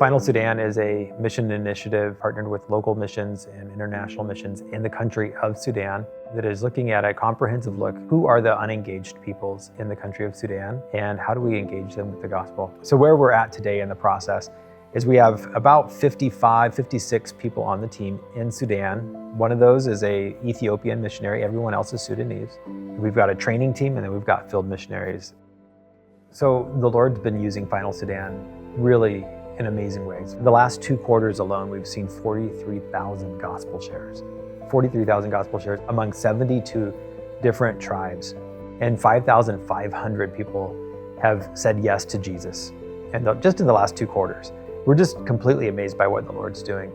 Final Sudan is a mission initiative partnered with local missions and international missions in the country of Sudan that is looking at a comprehensive look. Who are the unengaged peoples in the country of Sudan, and how do we engage them with the gospel? So where we're at today in the process is we have about 55, 56 people on the team in Sudan. One of those is an Ethiopian missionary. Everyone else is Sudanese. We've got a training team, and then we've got field missionaries. So the Lord's been using Final Sudan really in amazing ways. The last 2 quarters alone, we've seen 43,000 gospel shares. 43,000 gospel shares among 72 different tribes. And 5,500 people have said yes to Jesus. And just in the last 2 quarters. We're just completely amazed by what the Lord's doing.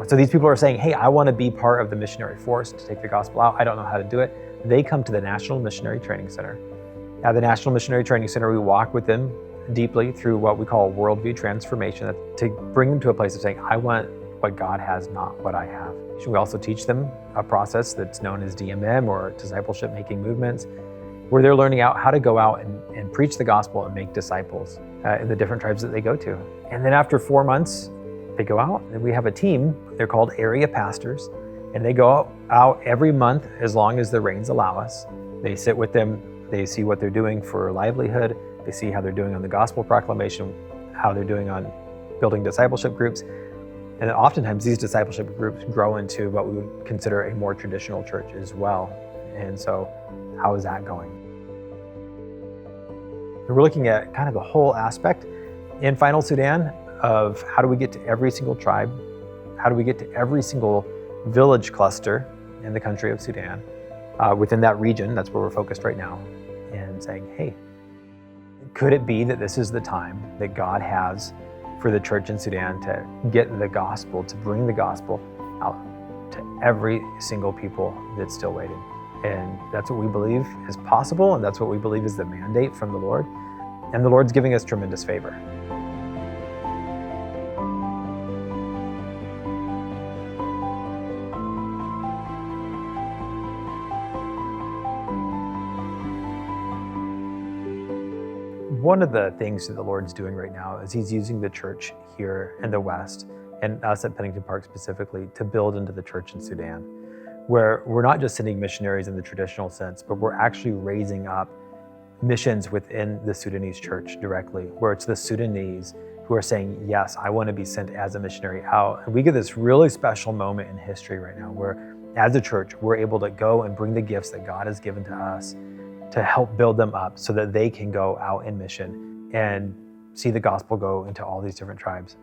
So these people are saying, hey, I want to be part of the missionary force to take the gospel out. I don't know how to do it. They come to the National Missionary Training Center. At the National Missionary Training Center, we walk with them deeply through what we call worldview transformation to bring them to a place of saying, I want what God has, not what I have. We also teach them a process that's known as DMM, or discipleship making movements, where they're learning out how to go out and preach the gospel and make disciples in the different tribes that they go to. And then after 4 months, they go out and we have a team. They're called area pastors, and they go out every month as long as the rains allow us. They sit with them. They see what they're doing for livelihood. They see how they're doing on the gospel proclamation, how they're doing on building discipleship groups. And then oftentimes these discipleship groups grow into what we would consider a more traditional church as well. And so how is that going? We're looking at kind of the whole aspect in Final Sudan of how do we get to every single tribe? How do we get to every single village cluster in the country of Sudan? Within that region, that's where we're focused right now, and saying, hey, could it be that this is the time that God has for the church in Sudan to get the gospel, to bring the gospel out to every single people that's still waiting? And that's what we believe is possible, and that's what we believe is the mandate from the Lord. And the Lord's giving us tremendous favor. One of the things that the Lord's doing right now is He's using the church here in the West, and us at Pennington Park specifically, to build into the church in Sudan, where we're not just sending missionaries in the traditional sense, but we're actually raising up missions within the Sudanese church directly, where it's the Sudanese who are saying, yes, I want to be sent as a missionary out. And we get this really special moment in history right now where as a church, we're able to go and bring the gifts that God has given to us to help build them up so that they can go out in mission and see the gospel go into all these different tribes.